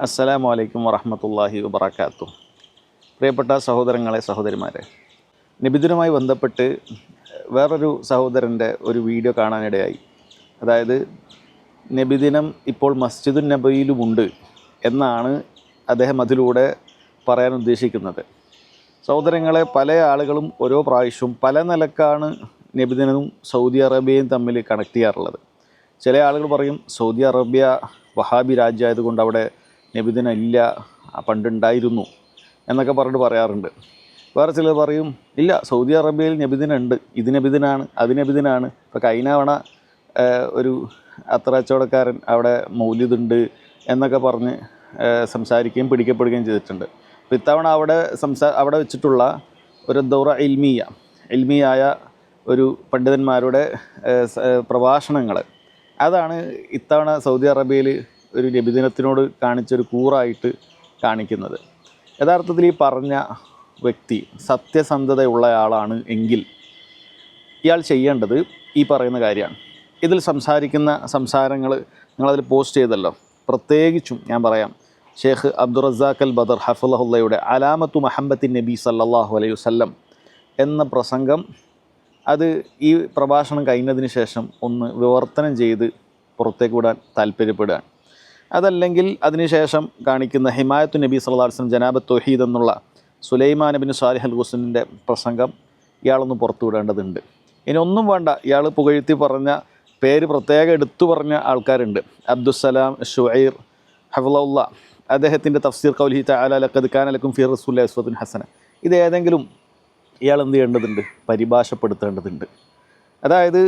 അസ്സലാമു അലൈക്കും വറഹ്മത്തുള്ളാഹി വബറകാതുഹു. പ്രിയപ്പെട്ട സഹോദരങ്ങളെ, സഹോദരിമാരെ, നബിദിനവുമായി ബന്ധപ്പെട്ട് വേറൊരു സഹോദരൻ്റെ ഒരു വീഡിയോ കാണാനിടയായി. അതായത് നബിദിനം ഇപ്പോൾ മസ്ജിദുൻ നബവിയിലുമുണ്ട് എന്നാണ് അദ്ദേഹം അതിലൂടെ പറയാൻ ഉദ്ദേശിക്കുന്നത്. സഹോദരങ്ങളെ, പല ആളുകളും ഓരോ പ്രാവശ്യവും പല നിലക്കാണ് നബിദിനവും സൗദി അറേബ്യയും തമ്മിൽ കണക്ട് ചെയ്യാറുള്ളത്. ചില ആളുകൾ പറയും സൗദി അറേബ്യ വഹാബി രാജ്യമായതുകൊണ്ട് അവിടെ നബിദിനം ഇല്ല, പണ്ടുണ്ടായിരുന്നു എന്നൊക്കെ പറഞ്ഞിട്ട് പറയാറുണ്ട്. വേറെ ചിലർ പറയും ഇല്ല, സൗദി അറേബ്യയിൽ നബിദിനം ഉണ്ട്, ഇത് നബിദിനാണ്, അത് നബിദിനാണ്. ഇപ്പോൾ കഴിഞ്ഞ തവണ ഒരു അത്ര കച്ചവടക്കാരൻ അവിടെ മൗലിദുണ്ട് എന്നൊക്കെ പറഞ്ഞ് സംസാരിക്കുകയും പിടിക്കപ്പെടുകയും ചെയ്തിട്ടുണ്ട്. അപ്പോൾ ഇത്തവണ അവിടെ വെച്ചിട്ടുള്ള ഒരു ദൗറ ഇൽമിയായ ഒരു പണ്ഡിതന്മാരുടെ പ്രഭാഷണങ്ങൾ, അതാണ് ഇത്തവണ സൗദി അറേബ്യയിൽ ഒരു നബിദിനത്തിനോട് കാണിച്ചൊരു കൂറായിട്ട് കാണിക്കുന്നത്. യഥാർത്ഥത്തിൽ ഈ പറഞ്ഞ വ്യക്തി സത്യസന്ധതയുള്ള ആളാണ് എങ്കിൽ ഇയാൾ ചെയ്യേണ്ടത് ഈ പറയുന്ന കാര്യമാണ്. ഇതിൽ സംസാരിക്കുന്ന സംസാരങ്ങൾ നിങ്ങളതിൽ പോസ്റ്റ് ചെയ്തല്ലോ. പ്രത്യേകിച്ചും ഞാൻ പറയാം, ഷെയ്ഖ് അബ്ദുർ റസാഖ് അൽ ബദർ ഹഫിളഹുല്ലയുടെ അലാമത്തു മുഹമ്മത്തിൻ നബി സല്ലല്ലാഹു അലൈഹി വസല്ലം എന്ന പ്രസംഗം, അത് ഈ പ്രഭാഷണം കഴിഞ്ഞതിന് ശേഷം ഒന്ന് വിവർത്തനം ചെയ്ത് പുറത്തേക്ക് വിടാൻ താല്പര്യപ്പെടുകയാണ്. അതല്ലെങ്കിൽ അതിനുശേഷം കാണിക്കുന്ന ഹിമായത്തു നബി സല്ലല്ലാഹു അലൈഹി വസല്ലം ജനാബത്ത് തൗഹീദ് എന്നുള്ള സുലൈമാൻ ബിൻ സാലിഹ് അൽ ഹുസൈനിൻ്റെ പ്രസംഗം ഇയാളൊന്ന് പുറത്തു വിടേണ്ടതുണ്ട്. ഇനി ഒന്നും വേണ്ട, ഇയാൾ പുകഴ്ത്തി പറഞ്ഞ പേര് പ്രത്യേകം എടുത്തു പറഞ്ഞ ആൾക്കാരുണ്ട്. അബ്ദുസ്സലാം ഷുഐർ ഹഫിളഹുല്ലാ, അദ്ദേഹത്തിൻ്റെ തഫ്സീർ ഖൗലിഹി തആല ലഖദ് കാന ലക്കും ഫീ റസൂലില്ലാഹി ഉസ്വത്തുൻ ഹസന, ഇത് ഏതെങ്കിലും ഇയാൾ എന്ത് ചെയ്യേണ്ടതുണ്ട്? പരിഭാഷപ്പെടുത്തേണ്ടതുണ്ട്. അതായത്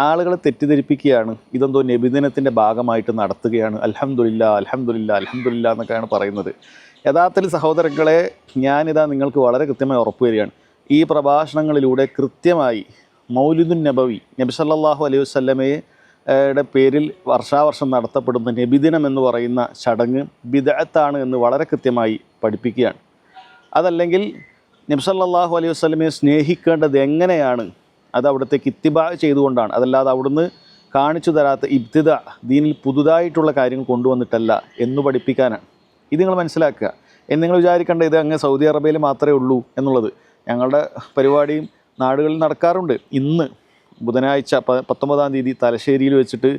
ആളുകളെ തെറ്റിദ്ധരിപ്പിക്കുകയാണ്, ഇതെന്തോ നബിദിനത്തിൻ്റെ ഭാഗമായിട്ട് നടത്തുകയാണ്, അൽഹംദുലില്ലാ അൽഹംദുലില്ലാ അൽഹംദുലില്ലാ എന്നൊക്കെയാണ് പറയുന്നത്. യഥാർത്ഥത്തിൽ സഹോദരങ്ങളെ, ഞാനിതാ നിങ്ങൾക്ക് വളരെ കൃത്യമായി ഉറപ്പ് വരികയാണ്, ഈ പ്രഭാഷണങ്ങളിലൂടെ കൃത്യമായി മൗലിദുൻ നബവി, നബി സല്ലല്ലാഹു അലൈഹി വസല്ലമയുടെ പേരിൽ വർഷാവർഷം നടത്തപ്പെടുന്ന നബിദിനം എന്ന് പറയുന്ന ചടങ്ങ് ബിദ്അത്താണ് എന്ന് വളരെ കൃത്യമായി പഠിപ്പിക്കുകയാണ്. അതല്ലെങ്കിൽ നബി സല്ലല്ലാഹു അലൈഹി വസല്ലമയെ സ്നേഹിക്കേണ്ടത് എങ്ങനെയാണ്, അത് അവിടത്തേക്ക് ഇത്തിബാ ചെയ്തുകൊണ്ടാണ്. അതല്ലാതെ അവിടുന്ന് കാണിച്ചു തരാത്ത ഇബ്തിദാ, ദീനിൽ പുതുതായിട്ടുള്ള കാര്യങ്ങൾ കൊണ്ടുവന്നിട്ടല്ല എന്ന് പഠിപ്പിക്കാനാണ്. ഇത് നിങ്ങൾ മനസ്സിലാക്കുക. നിങ്ങൾ വിചാരിക്കേണ്ട ഇത് അങ്ങ് സൗദി അറേബ്യയിൽ മാത്രമേ ഉള്ളൂ എന്നുള്ളത്. ഞങ്ങളുടെ പരിപാടിയും നാടുകളിൽ നടക്കാറുണ്ട്. ഇന്ന് ബുധനാഴ്ച 19-ാം തീയതി തലശ്ശേരിയിൽ വെച്ചിട്ട്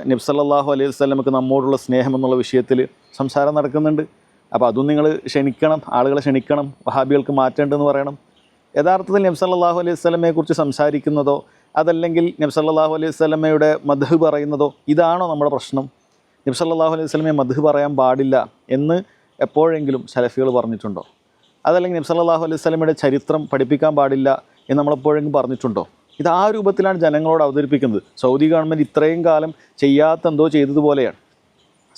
നബി സല്ലല്ലാഹു അലൈഹി വസല്ലമക്ക് നമ്മോടുള്ള സ്നേഹം എന്നുള്ള വിഷയത്തിൽ സംസാരം നടക്കുന്നുണ്ട്. അപ്പോൾ അതും നിങ്ങൾ ക്ഷണിക്കണം, ആളുകളെ ക്ഷണിക്കണം, വഹാബികൾക്ക് മാറ്റേണ്ടെന്ന് പറയണം. യഥാർത്ഥത്തിൽ നബി സല്ലല്ലാഹു അലൈഹി വസല്ലമയെക്കുറിച്ച് സംസാരിക്കുന്നതോ അതല്ലെങ്കിൽ നബി സല്ലല്ലാഹു അലൈഹി വസല്ലമയുടെ മദ്ഹ് പറയുന്നതോ ഇതാണോ നമ്മുടെ പ്രശ്നം? നബി സല്ലല്ലാഹു അലൈഹി വസല്ലമയെ മദ്ഹ് പറയാൻ പാടില്ല എന്ന് എപ്പോഴെങ്കിലും സലഫികൾ പറഞ്ഞിട്ടുണ്ടോ? അതല്ലെങ്കിൽ നബി സല്ലല്ലാഹു അലൈഹി വസല്ലമയുടെ ചരിത്രം പഠിപ്പിക്കാൻ പാടില്ല എന്ന് നമ്മളെപ്പോഴെങ്കിലും പറഞ്ഞിട്ടുണ്ടോ? ഇത് ആ രൂപത്തിലാണ് ജനങ്ങളോട് അവതരിപ്പിക്കുന്നത്. സൗദി ഗവൺമെൻറ് ഇത്രയും കാലം ചെയ്യാത്ത എന്തോ ചെയ്തതുപോലെയാണ്.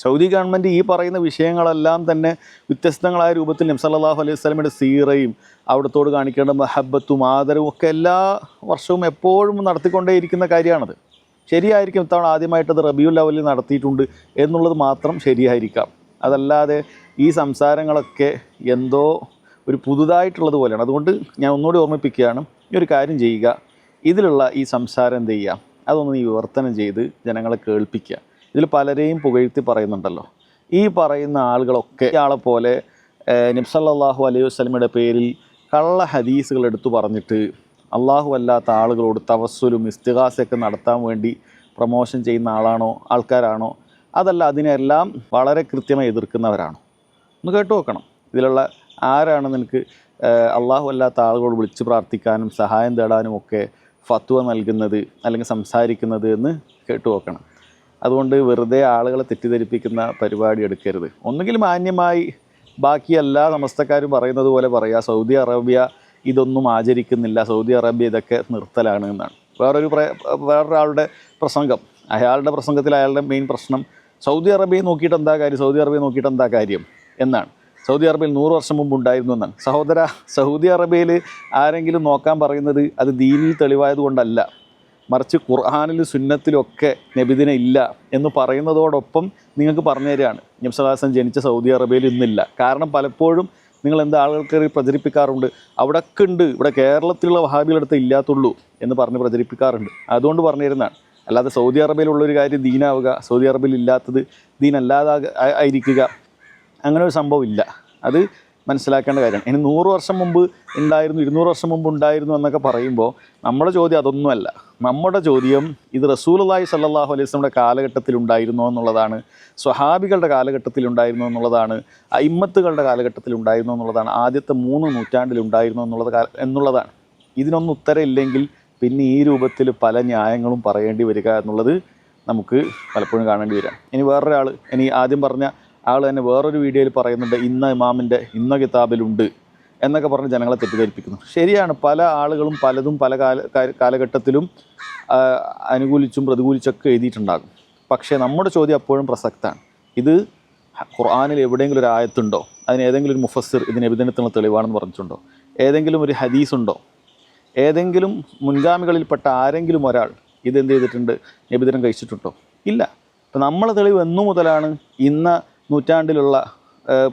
സൗദി ഗവൺമെൻറ് ഈ പറയുന്ന വിഷയങ്ങളെല്ലാം തന്നെ വ്യത്യസ്തങ്ങളായ രൂപത്തിൽ നബി സല്ലല്ലാഹു അലൈഹി വസല്ലമയുടെ സീറയും അവിടത്തോട് കാണിക്കേണ്ട മഹബത്തും ആദരവും ഒക്കെ എല്ലാ വർഷവും എപ്പോഴും നടത്തിക്കൊണ്ടേയിരിക്കുന്ന കാര്യമാണത്. ശരിയായിരിക്കും, ഇത്തവണ ആദ്യമായിട്ടത് റബീഉൽ അവ്വലിൽ നടത്തിയിട്ടുണ്ട് എന്നുള്ളത് മാത്രം ശരിയായിരിക്കാം. അതല്ലാതെ ഈ സംസാരങ്ങളൊക്കെ എന്തോ ഒരു പുതുതായിട്ടുള്ളത് പോലെയാണ്. അതുകൊണ്ട് ഞാൻ ഒന്നുകൂടി ഓർമ്മിപ്പിക്കുകയാണ്, ഈ ഒരു കാര്യം ചെയ്യുക, ഇതിലുള്ള ഈ സംസാരം എന്ത് ചെയ്യുക, അതൊന്ന് ഈ വിവർത്തനം ചെയ്ത് ജനങ്ങളെ കേൾപ്പിക്കുക. ഇതിൽ പലരെയും പുകഴ്ത്തി പറയുന്നുണ്ടല്ലോ. ഈ പറയുന്ന ആളുകളൊക്കെ ഇയാളെപ്പോലെ നബി സല്ലല്ലാഹു അലൈഹി വസല്ലമയുടെ പേരിൽ കള്ള ഹദീസുകൾ എടുത്തു പറഞ്ഞിട്ട് അള്ളാഹു അല്ലാത്ത ആളുകളോട് തവസ്സുലും ഇസ്തിഗാസയൊക്കെ നടത്താൻ വേണ്ടി പ്രമോഷൻ ചെയ്യുന്ന ആൾക്കാരാണോ? അതല്ല അതിനെല്ലാം വളരെ കൃത്യമായി എതിർക്കുന്നവരാണോ? ഒന്ന് കേട്ടു നോക്കണം. ഇതിലുള്ള ആരാണ് നിനക്ക് അള്ളാഹു അല്ലാത്ത ആളുകളോട് വിളിച്ച് പ്രാർത്ഥിക്കാനും സഹായം തേടാനും ഒക്കെ ഫത്വ നൽകുന്നത് അല്ലെങ്കിൽ സംസാരിക്കുന്നത് എന്ന് കേട്ടു നോക്കണം. അതുകൊണ്ട് വെറുതെ ആളുകളെ തെറ്റിദ്ധരിപ്പിക്കുന്ന പരിപാടി എടുക്കരുത്. ഒന്നുകിൽ മാന്യമായി ബാക്കി എല്ലാ സമസ്തക്കാരും പറയുന്നത് പോലെ പറയുക, സൗദി അറേബ്യ ഇതൊന്നും ആചരിക്കുന്നില്ല, സൗദി അറേബ്യ ഇതൊക്കെ നിർത്തലാണ് എന്നാണ്. വേറൊരാളുടെ പ്രസംഗം, അയാളുടെ പ്രസംഗത്തിൽ അയാളുടെ മെയിൻ പ്രശ്നം സൗദി അറേബ്യയെ നോക്കിയിട്ട് എന്താ കാര്യം എന്നാണ്. സൗദി അറേബ്യയിൽ 100 വർഷം മുമ്പ് ഉണ്ടായിരുന്നു എന്നാണ്. സഹോദര, സൗദി അറേബ്യയിൽ ആരെങ്കിലും നോക്കാൻ പറയുന്നത് അത് ദീനിൽ തെളിവായതുകൊണ്ടല്ല, മറിച്ച് ഖുർആനിലും സുന്നത്തിലൊക്കെ നബിദിനം ഇല്ല എന്ന് പറയുന്നതോടൊപ്പം നിങ്ങൾക്ക് പറഞ്ഞു തരികയാണ് നബി സല്ലല്ലാഹു അലൈഹി വസല്ലം ജനിച്ച സൗദി അറേബ്യയിൽ ഇന്നില്ല. കാരണം പലപ്പോഴും നിങ്ങൾ എന്താ ആളുകൾക്ക് പ്രചരിപ്പിക്കാറുണ്ട്, അവിടെയൊക്കെ ഉണ്ട്, ഇവിടെ കേരളത്തിലുള്ള വഹാബികളടുത്ത് ഇല്ലാത്തുള്ളൂ എന്ന് പറഞ്ഞ് പ്രചരിപ്പിക്കാറുണ്ട്. അതുകൊണ്ട് പറഞ്ഞു തരുന്നതാണ്. അല്ലാതെ സൗദി അറേബ്യയിലുള്ളൊരു കാര്യം ദീനാവുക, സൗദി അറേബ്യയിൽ ഇല്ലാത്തത് ദീനല്ലാതെ ആയിരിക്കുക അങ്ങനെ ഒരു സംഭവം ഇല്ല. അത് മനസ്സിലാക്കേണ്ട കാര്യമാണ്. ഇനി 100 വർഷം മുമ്പ് ഉണ്ടായിരുന്നു, 200 വർഷം മുമ്പ് ഉണ്ടായിരുന്നു എന്നൊക്കെ പറയുമ്പോൾ നമ്മുടെ ചോദ്യം അതൊന്നുമല്ല. നമ്മുടെ ചോദ്യം ഇത് റസൂലുള്ളാഹി സ്വല്ലല്ലാഹു അലൈഹി വസല്ലമയുടെ കാലഘട്ടത്തിലുണ്ടായിരുന്നോ എന്നുള്ളതാണ്, സ്വഹാബികളുടെ കാലഘട്ടത്തിലുണ്ടായിരുന്നോ എന്നുള്ളതാണ്, അയിമ്മത്തുകളുടെ കാലഘട്ടത്തിലുണ്ടായിരുന്നോ എന്നുള്ളതാണ്, ആദ്യത്തെ 3 നൂറ്റാണ്ടിലുണ്ടായിരുന്നോ എന്നുള്ളതാണ്. ഇതിനൊന്നും ഉത്തരമില്ലെങ്കിൽ പിന്നെ ഈ രൂപത്തിൽ പല ന്യായങ്ങളും പറയേണ്ടി വരിക എന്നുള്ളത് നമുക്ക് പലപ്പോഴും കാണേണ്ടി വരിക. ഇനി വേറൊരാൾ, ഇനി ആദ്യം പറഞ്ഞ ആൾ തന്നെ വേറൊരു വീഡിയോയിൽ പറയുന്നുണ്ട് ഇന്ന ഇമാമിൻ്റെ ഇന്ന കിതാബിലുണ്ട് എന്നൊക്കെ പറഞ്ഞ് ജനങ്ങളെ തെറ്റിദ്ധരിപ്പിക്കുന്നു. ശരിയാണ്, പല ആളുകളും പലതും പല കാലഘട്ടത്തിലും അനുകൂലിച്ചും പ്രതികൂലിച്ചൊക്കെ എഴുതിയിട്ടുണ്ടാകും. പക്ഷേ നമ്മുടെ ചോദ്യം അപ്പോഴും പ്രസക്തമാണ്. ഇത് ഖുർആനിൽ എവിടെയെങ്കിലും ഒരു ആയത്തുണ്ടോ, അതിന് ഏതെങ്കിലും ഒരു മുഫസ്സിർ ഇതിന് നബിദിനത്തിനുള്ള തെളിവാണെന്ന് പറഞ്ഞിട്ടുണ്ടോ, ഏതെങ്കിലും ഒരു ഹദീസുണ്ടോ, ഏതെങ്കിലും മുൻഗാമികളിൽപ്പെട്ട ആരെങ്കിലും ഒരാൾ ഇതെന്ത് ചെയ്തിട്ടുണ്ട്, നബിദിനം കഴിച്ചിട്ടുണ്ടോ? ഇല്ല. ഇപ്പം നമ്മളെ തെളിവ് എന്നു മുതലാണ് ഇന്ന നൂറ്റാണ്ടിലുള്ള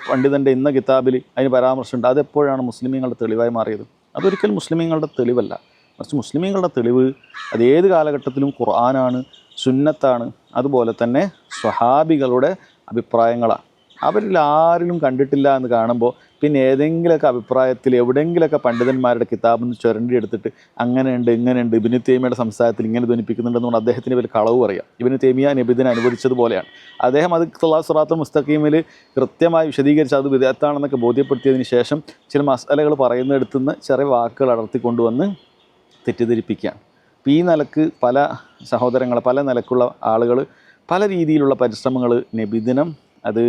പണ്ഡിതൻ്റെ ഇന്ന കിതാബിൽ അതിന് പരാമർശമുണ്ട്, അതെപ്പോഴാണ് മുസ്ലിമീങ്ങളുടെ തെളിവായി മാറിയത്? അതൊരിക്കലും മുസ്ലിമീങ്ങളുടെ തെളിവല്ല. മറിച്ച് മുസ്ലിമീങ്ങളുടെ തെളിവ് അത് ഏത് കാലഘട്ടത്തിലും ഖുർആനാണ്, സുന്നത്താണ്, അതുപോലെ തന്നെ സ്വഹാബികളുടെ അഭിപ്രായങ്ങളാണ്. അവരിൽ ആരിലും കണ്ടിട്ടില്ല എന്ന് കാണുമ്പോൾ പിന്നെ ഏതെങ്കിലുമൊക്കെ അഭിപ്രായത്തിൽ എവിടെയെങ്കിലുമൊക്കെ പണ്ഡിതന്മാരുടെ കിതാബിൽ നിന്ന് ചുരണ്ടിയെടുത്തിട്ട് അങ്ങനെയുണ്ട് ഇങ്ങനെയുണ്ട്, ഇബ്നു തൈമിയയുടെ സംസാരത്തിൽ ഇങ്ങനെ ധ്വനിപ്പിക്കുന്നുണ്ടെന്നുകൊണ്ട് അദ്ദേഹത്തിന് വലിയ കളവ് പറയാം. ഇബ്നു തൈമിയ നബിദിനെ അനുവദിച്ചതുപോലെയാണ്. അദ്ദേഹം അത് സിറാത്തുൽ മുസ്തഖീമിൽ കൃത്യമായി വിശദീകരിച്ച് അത് വിദഅത്താണെന്നൊക്കെ ബോധ്യപ്പെടുത്തിയതിന് ശേഷം ചില മസലകൾ പറയുന്നിടത്തുനിന്ന് ചെറിയ വാക്കുകൾ അടർത്തിക്കൊണ്ടുവന്ന് തെറ്റിദ്ധരിപ്പിക്കുകയാണ്. ഈ നിലക്ക് പല സഹോദരങ്ങൾ, പല നിലക്കുള്ള ആളുകൾ പല രീതിയിലുള്ള പരിശ്രമങ്ങൾ നബിദിനം അത്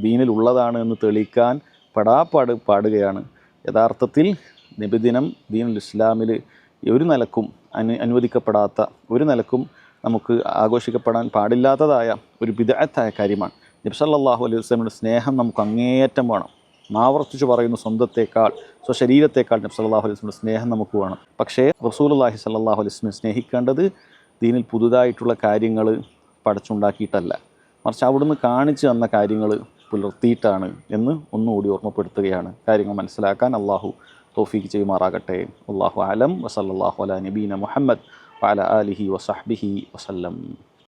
ദീനിലുള്ളതാണ് എന്ന് തെളിയിക്കാൻ പാടുകയാണ്. യഥാർത്ഥത്തിൽ നബിദിനം ദീനുൽ ഇസ്ലാമിൽ ഒരു നിലക്കും അനുവദിക്കപ്പെടാത്ത, ഒരു നിലക്കും നമുക്ക് ആഘോഷിക്കപ്പെടാൻ പാടില്ലാത്തതായ ഒരു ബിദ്അത്തായ കാര്യമാണ്. നബി സല്ലല്ലാഹു അലൈഹി വസല്ലമയുടെ സ്നേഹം നമുക്ക് അങ്ങേയറ്റം വേണം. ആവർത്തിച്ച് പറയുന്നു, സ്വന്തത്തേക്കാൾ, സ്വശരീരത്തേക്കാൾ നബി സല്ലല്ലാഹു അലൈഹി വസല്ലമയുടെ സ്നേഹം നമുക്ക് വേണം. പക്ഷേ റസൂലുള്ളാഹി സല്ലല്ലാഹു അലൈഹി വസല്ലം സ്നേഹിക്കേണ്ടത് ദീനിൽ പുതുതായിട്ടുള്ള കാര്യങ്ങൾ പടച്ചുണ്ടാക്കിയിട്ടല്ല, മറിച്ച് അവിടുന്ന് കാണിച്ചു തന്ന കാര്യങ്ങൾ പുലർത്തിയിട്ടാണ് എന്ന് ഒന്നുകൂടി ഓർമ്മപ്പെടുത്തുകയാണ്. കാര്യങ്ങൾ മനസ്സിലാക്കാൻ അള്ളാഹു തൗഫീഖ് ചെയ്യുമാറാകട്ടെ. അല്ലാഹു അലം. വസല്ലല്ലാഹു അലാ നബീന മുഹമ്മദ് വഅലാ ആലിഹി വസഹ്ബിഹി വസല്ലം.